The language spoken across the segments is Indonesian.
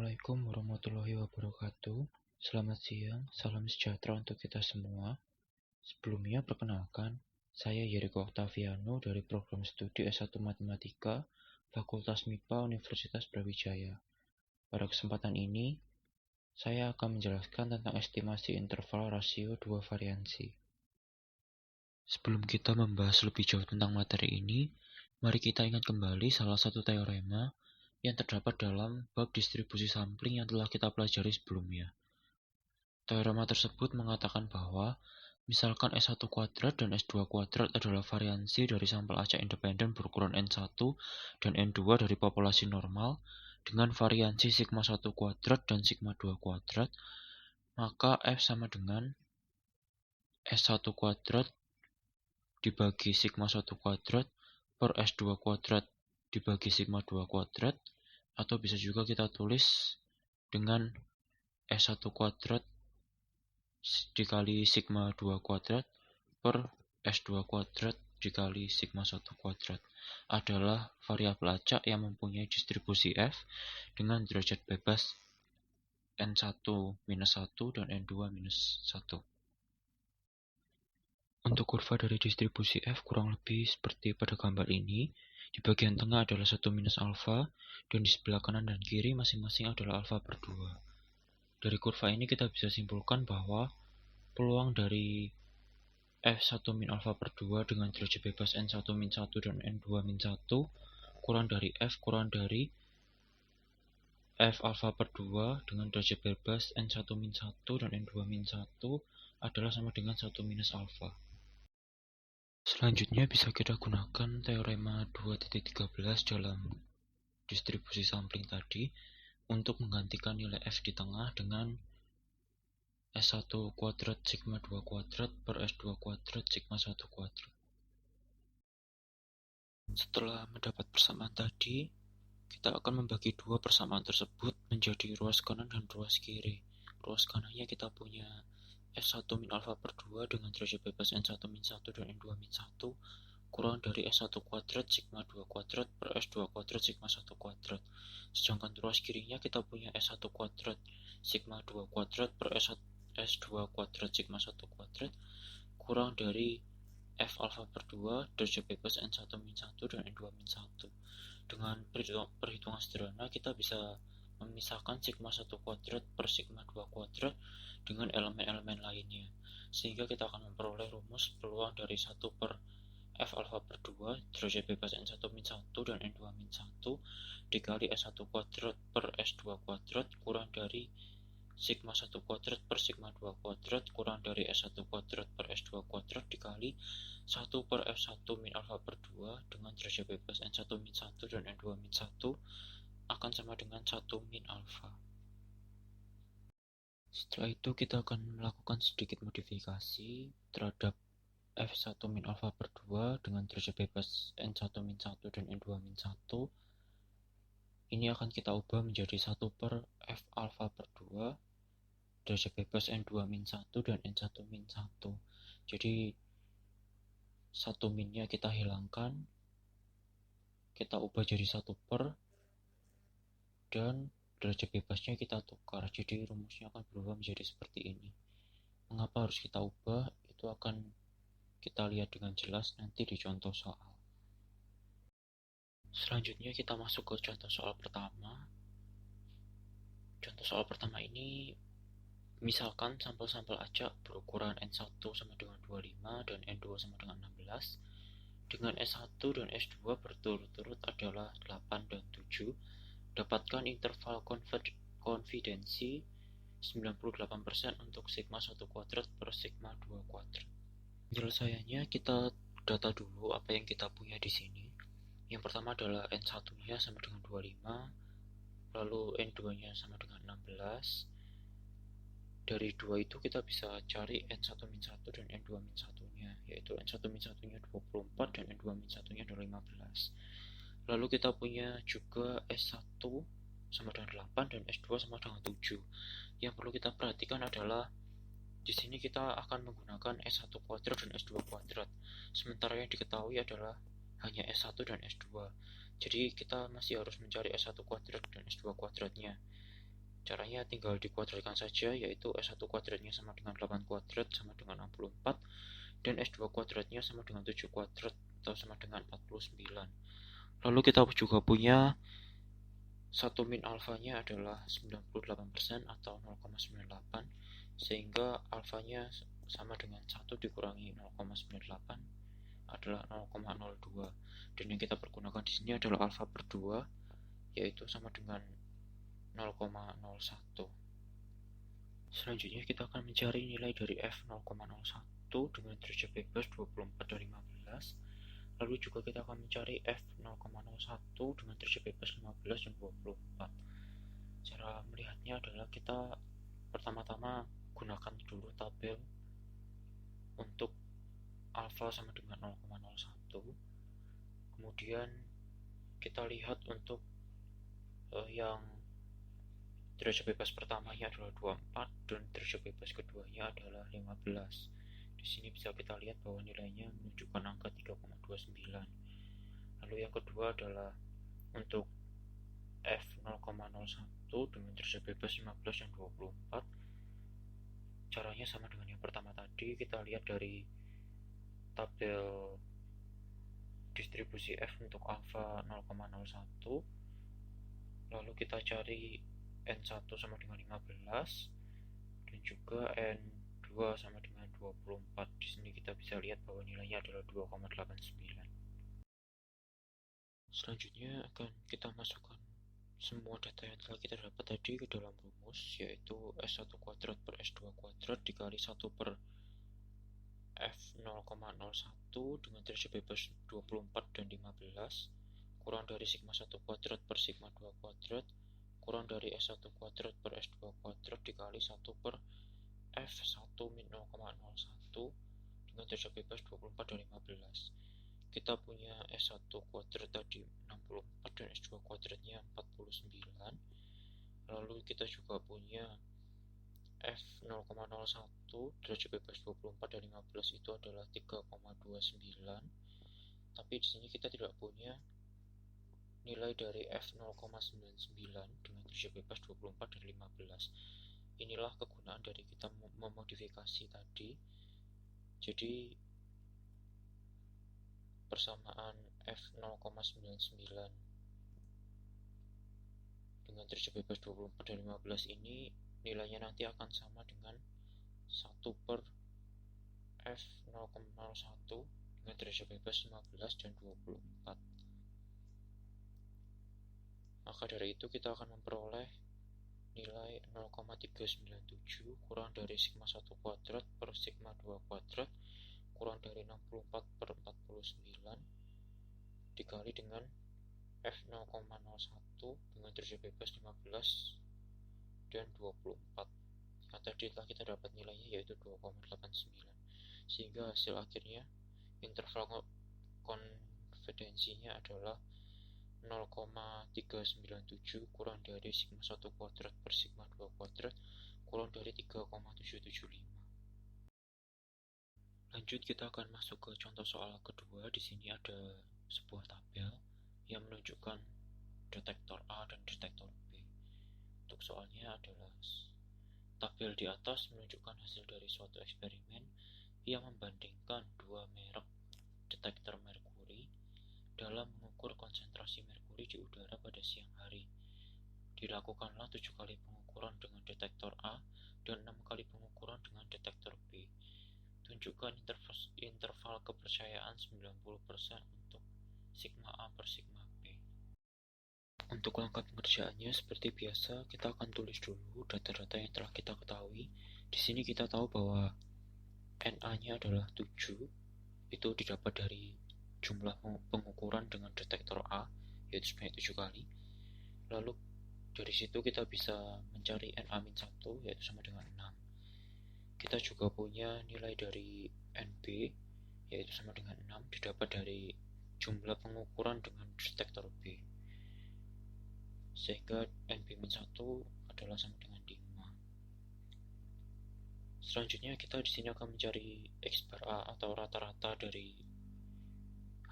Assalamualaikum warahmatullahi wabarakatuh. Selamat siang, salam sejahtera untuk kita semua. Sebelumnya perkenalkan, saya Yeriko Octaviano dari program studi S1 Matematika, Fakultas MIPA Universitas Brawijaya. Pada kesempatan ini, saya akan menjelaskan tentang estimasi interval rasio dua variansi. Sebelum kita membahas lebih jauh tentang materi ini, mari kita ingat kembali salah satu teorema yang terdapat dalam bab distribusi sampling yang telah kita pelajari sebelumnya. Teorema tersebut mengatakan bahwa misalkan S1 kuadrat dan S2 kuadrat adalah variansi dari sampel acak independen berukuran N1 dan N2 dari populasi normal dengan variansi sigma 1 kuadrat dan sigma 2 kuadrat, maka F sama dengan S1 kuadrat dibagi sigma 1 kuadrat per S2 kuadrat dibagi sigma 2 kuadrat, atau bisa juga kita tulis dengan S1 kuadrat dikali sigma 2 kuadrat per S2 kuadrat dikali sigma 1 kuadrat adalah variabel acak yang mempunyai distribusi F dengan derajat bebas N1 minus 1 dan N2 minus 1. Untuk kurva dari distribusi F kurang lebih seperti pada gambar ini. Di bagian tengah adalah 1 minus alfa, dan di sebelah kanan dan kiri masing-masing adalah alfa per 2. Dari kurva ini kita bisa simpulkan bahwa peluang dari F1 min alfa per 2 dengan derajat bebas N1 min 1 dan N2 min 1 kurang dari F kurang dari F alfa per 2 dengan derajat bebas N1 min 1 dan N2 min 1 adalah sama dengan 1 minus alfa. Selanjutnya bisa kita gunakan teorema 2.13 dalam distribusi sampling tadi untuk menggantikan nilai F di tengah dengan S1 kuadrat sigma 2 kuadrat per S2 kuadrat sigma 1 kuadrat. Setelah mendapat persamaan tadi, kita akan membagi dua persamaan tersebut menjadi ruas kanan dan ruas kiri. Ruas kanannya kita punya S1 min alfa per 2 dengan derajat bebas N1 min 1 dan N2 min 1 kurang dari S1 kuadrat sigma 2 kuadrat per S2 kuadrat sigma 1 kuadrat. Sedangkan ruas kirinya kita punya S1 kuadrat sigma 2 kuadrat per S2 kuadrat sigma 1 kuadrat kurang dari F alfa per 2 derajat bebas N1 min 1 dan N2 min 1. Dengan perhitungan sederhana kita bisa memisahkan sigma 1 kuadrat per sigma 2 kuadrat dengan elemen-elemen lainnya, sehingga kita akan memperoleh rumus peluang dari 1 per F alfa per 2 derajat bebas N1 min 1 dan N2 min 1 dikali S1 kuadrat per S2 kuadrat kurang dari sigma 1 kuadrat per sigma 2 kuadrat kurang dari S1 kuadrat per S2 kuadrat dikali 1 per F1 min alfa per 2 dengan derajat bebas N1 min 1 dan N2 min 1 akan sama dengan 1 min alfa. Setelah itu kita akan melakukan sedikit modifikasi terhadap F1 min alfa per 2 dengan derajat bebas N1 min 1 dan N2 min 1. Ini akan kita ubah menjadi 1 per F alfa per 2 derajat bebas N2 min 1 dan N1 min 1. Jadi 1 minnya kita hilangkan, kita ubah jadi 1 per, dan derajat bebasnya kita tukar. Jadi rumusnya akan berubah menjadi seperti ini. Mengapa harus kita ubah? Itu akan kita lihat dengan jelas nanti di contoh soal. Selanjutnya kita masuk ke contoh soal pertama. Contoh soal pertama ini, misalkan sampel-sampel acak berukuran N1 sama dengan 25 dan N2 sama dengan 16, dengan S1 dan S2 berturut-turut adalah 8 dan 7, dapatkan interval konfidensi 98% untuk sigma 1 kuadrat per sigma 2 kuadrat. Penyelesaiannya kita data dulu apa yang kita punya di sini. Yang pertama adalah N1-nya sama dengan 25, lalu N2-nya sama dengan 16. Dari 2 itu kita bisa cari N1 min 1 dan N2 min 1-nya, yaitu N1 min 1-nya 24 dan N2 min 1-nya adalah 15. Lalu kita punya juga S1 sama dengan 8 dan S2 sama dengan 7. Yang perlu kita perhatikan adalah di sini kita akan menggunakan S1 kuadrat dan S2 kuadrat, sementara yang diketahui adalah hanya S1 dan S2. Jadi kita masih harus mencari S1 kuadrat dan S2 kuadratnya. Caranya tinggal dikuadratkan saja, yaitu S1 kuadratnya sama dengan 8 kuadrat sama dengan 64, dan S2 kuadratnya sama dengan 7 kuadrat atau sama dengan 49. Lalu kita juga punya 1 min alfanya adalah 98% atau 0,98, sehingga alfanya sama dengan 1 dikurangi 0,98 adalah 0,02, dan yang kita pergunakan di sini adalah alfa per 2, yaitu sama dengan 0,01. Selanjutnya kita akan mencari nilai dari f 0,01 dengan derajat bebas 24 dan 15. Lalu juga kita akan mencari f 0,01 dengan derajat bebas 15 dan 24. Cara melihatnya adalah kita pertama-tama gunakan dulu tabel untuk alfa sama dengan 0,01. Kemudian kita lihat untuk yang derajat bebas pertamanya adalah 24 dan derajat bebas keduanya adalah 15. Di sini bisa kita lihat bahwa nilainya menunjukkan angka 3,29. Lalu yang kedua adalah untuk f 0,01 dengan derajat bebas 15 dan 24. Caranya sama dengan yang pertama tadi, kita lihat dari tabel distribusi f untuk alfa 0,01. Lalu kita cari N1 sama dengan 15 dan juga N2 sama dengan 24. Di sini kita bisa lihat bahwa nilainya adalah 2,89. Selanjutnya akan kita masukkan semua data yang telah kita dapat tadi ke dalam rumus, yaitu S1 kuadrat per S2 kuadrat dikali 1 per F 0,01 dengan derajat bebas 24 dan 15 kurang dari sigma 1 kuadrat per sigma 2 kuadrat kurang dari S1 kuadrat per S2 kuadrat dikali 1 per F1 min 0,01 dengan derajat bebas 24 dan 15. Kita punya S1 kuadrat tadi 64 dan S2 kuadratnya 49. Lalu kita juga punya F 0,01 derajat bebas 24 dan 15 itu adalah 3,29. Tapi di sini kita tidak punya nilai dari F 0,99 dengan derajat bebas 24 dan 15. Inilah kegunaan dari kita memodifikasi tadi. Jadi persamaan F 0,99 dengan derajat bebas 24 dan 15 ini nilainya nanti akan sama dengan 1 per F 0,01 dengan derajat bebas 15 dan 24. Maka dari itu kita akan memperoleh nilai 0,397 kurang dari sigma 1 kuadrat per sigma 2 kuadrat kurang dari 64 per 49 dikali dengan F 0,01 dengan derajat bebas 15 dan 24. Yang tadi telah kita dapat nilainya yaitu 2,89, sehingga hasil akhirnya interval konfidensinya adalah 0,397 kurang dari sigma 1 kuadrat per sigma 2 kuadrat kurang dari 3,775. Lanjut, kita akan masuk ke contoh soal kedua. Di sini ada sebuah tabel yang menunjukkan detektor A dan detektor B. Untuk soalnya adalah tabel di atas menunjukkan hasil dari suatu eksperimen yang membandingkan dua merek detektor merkuri dalam mengukur konsentrasi merkuri di udara pada siang hari. Dilakukanlah 7 kali pengukuran dengan detektor A dan 6 kali pengukuran dengan detektor B. Tunjukkan interval kepercayaan 90% untuk sigma A per sigma B. Untuk langkah pengerjaannya seperti biasa, kita akan tulis dulu data-data yang telah kita ketahui. Di sini kita tahu bahwa NA-nya adalah 7. Itu didapat dari jumlah pengukuran dengan detektor A, yaitu sebanyak 7 kali. Lalu dari situ kita bisa mencari NA-1, yaitu sama dengan 6. Kita juga punya nilai dari NB, yaitu sama dengan 6, didapat dari jumlah pengukuran dengan detektor B. Sehingga NB-1 adalah sama dengan 5. Selanjutnya kita di sini akan mencari X bar A atau rata-rata dari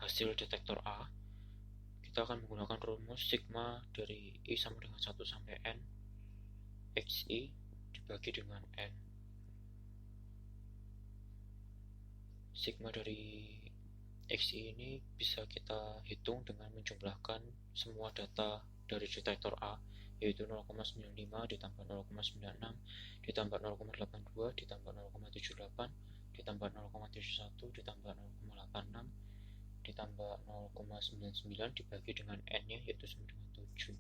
hasil detektor A. Kita akan menggunakan rumus sigma dari I sama dengan 1 sampai N XI dibagi dengan N. Sigma dari XI ini bisa kita hitung dengan menjumlahkan semua data dari detektor A, yaitu 0,95 ditambah 0,96 ditambah 0,82 ditambah 0,78 ditambah 0,71 ditambah 0,86 ditambah 0,99 dibagi dengan N-nya, yaitu sama dengan 7.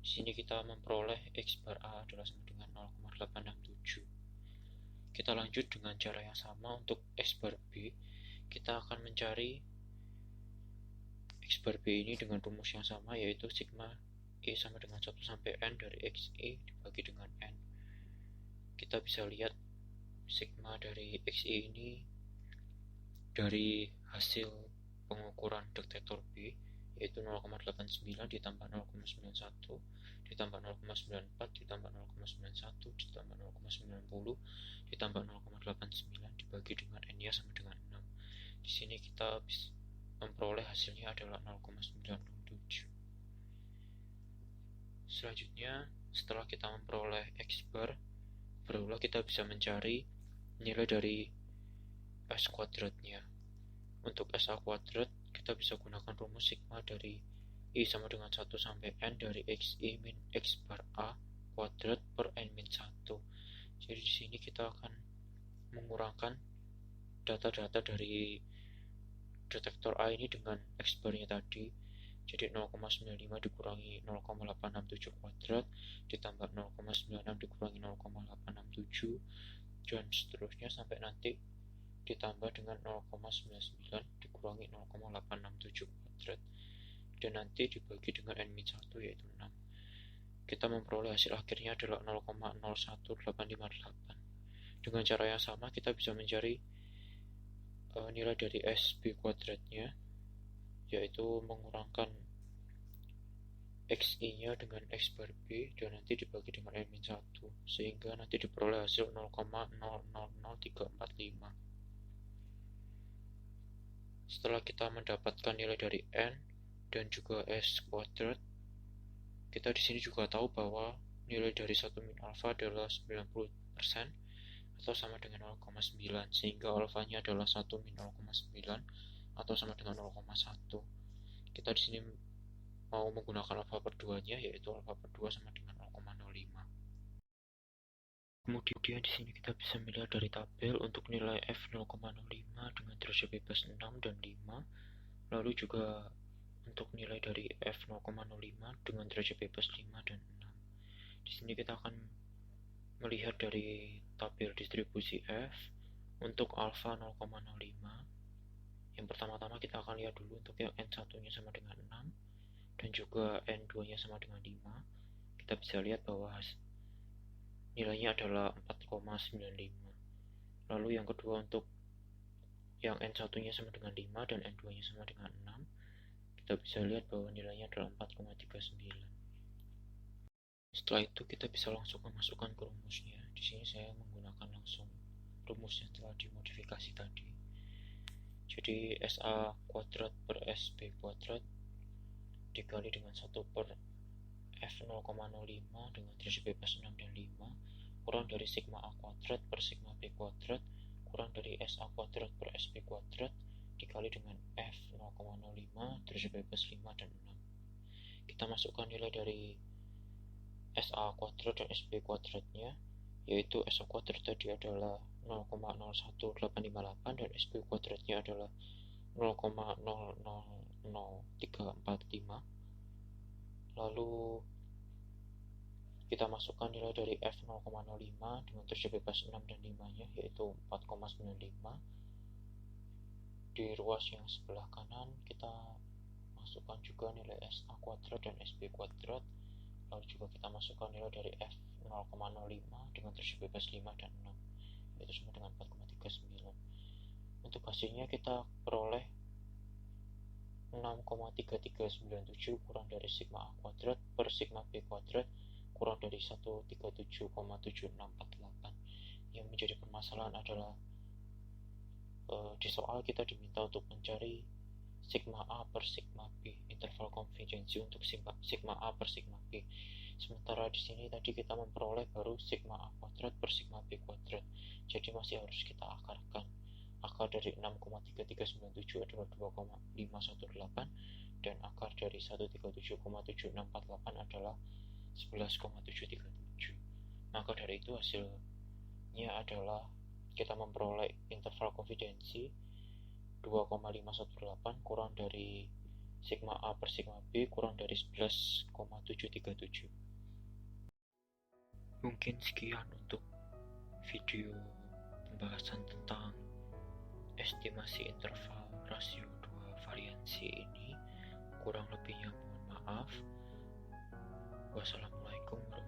Di sini kita memperoleh X bar A adalah sama dengan 0,867. Kita lanjut dengan cara yang sama untuk X bar B. Kita akan mencari X bar B ini dengan rumus yang sama, yaitu sigma I sama dengan 1 sampai N dari XI dibagi dengan N. Kita bisa lihat sigma dari XI ini dari hasil pengukuran detektor B, yaitu 0,89 ditambah 0,91 ditambah 0,94 ditambah 0,91 ditambah 0,90 ditambah 0,89 dibagi dengan N-nya sama dengan 6. Di sini kita bisa memperoleh hasilnya adalah 0,97. Selanjutnya, setelah kita memperoleh X bar, barulah kita bisa mencari nilai dari S kuadratnya. Untuk SA kuadrat, kita bisa gunakan rumus sigma dari I sama dengan 1 sampai N dari XI min X bar A kuadrat per N min 1. Jadi di sini kita akan mengurangkan data-data dari detektor A ini dengan X barnya tadi. Jadi 0,95 dikurangi 0,867 kuadrat ditambah 0,96 dikurangi 0,867 dan seterusnya sampai nanti ditambah dengan 0,99 dikurangi 0,867 kuadrat dan nanti dibagi dengan N-1 yaitu 6. Kita memperoleh hasil akhirnya adalah 0,01858. Dengan cara yang sama kita bisa mencari nilai dari SB kuadratnya, yaitu mengurangkan XI-nya dengan X bar B dan nanti dibagi dengan N-1 sehingga nanti diperoleh hasil 0,000345. Setelah kita mendapatkan nilai dari N dan juga S kuadrat, kita di sini juga tahu bahwa nilai dari 1 min alfa adalah 90% atau sama dengan 0,9, sehingga alfanya adalah 1 min 0,9 atau sama dengan 0,1. Kita di sini mau menggunakan alfa per 2-nya, yaitu alfa per 2 sama dengan 0,05. Kemudian di sini kita bisa melihat dari tabel untuk nilai F 0,05 dengan derajat bebas 6 dan 5, lalu juga untuk nilai dari F 0,05 dengan derajat bebas 5 dan 6. Di sini kita akan melihat dari tabel distribusi F untuk alfa 0,05. Yang pertama-tama kita akan lihat dulu untuk yang N1-nya sama dengan 6 dan juga N2-nya sama dengan 5. Kita bisa lihat bahwa nilainya adalah 4,95. Lalu yang kedua untuk yang N1-nya sama dengan 5 dan N2-nya sama dengan 6, kita bisa lihat bahwa nilainya adalah 4,39. Setelah itu kita bisa langsung memasukkan ke rumusnya. Di sini saya menggunakan langsung rumus yang telah dimodifikasi tadi. Jadi SA kuadrat per SB kuadrat dikali dengan 1 per F 0,05 dengan derajat bebas 6 dan 5 kurang dari sigma A kuadrat per sigma B kuadrat kurang dari SA kuadrat per SB kuadrat dikali dengan F 0,05 derajat bebas 5 dan 6. Kita masukkan nilai dari SA kuadrat dan SB kuadratnya, yaitu SA kuadrat tadi adalah 0,01858 dan SB kuadratnya adalah 0,000345. Lalu kita masukkan nilai dari F 0,05 dengan derajat bebas 6 dan 5-nya, yaitu 4,95. Di ruas yang sebelah kanan kita masukkan juga nilai SA kuadrat dan SB kuadrat. Lalu juga kita masukkan nilai dari F 0,05 dengan derajat bebas 5 dan 6, yaitu sama dengan 4,39. Untuk hasilnya kita peroleh 6,3397 kurang dari sigma A kuadrat per sigma B kuadrat kurang dari 137,7648. Yang menjadi permasalahan adalah di soal kita diminta untuk mencari sigma A per sigma B, interval konvergensi untuk sigma A per sigma B. Sementara di sini tadi kita memperoleh baru sigma A kuadrat per sigma B kuadrat. Jadi masih harus kita akarkan. Akar dari 6,3397 adalah 2,518 dan akar dari 137,7648 adalah 11,737. Maka dari itu hasilnya adalah kita memperoleh interval konfidensi 2,518 kurang dari sigma A per sigma B kurang dari 11,737. Mungkin sekian untuk video pembahasan tentang estimasi interval rasio dua variansi ini. Kurang lebihnya mohon maaf. Wassalamualaikum warahmatullahi wabarakatuh.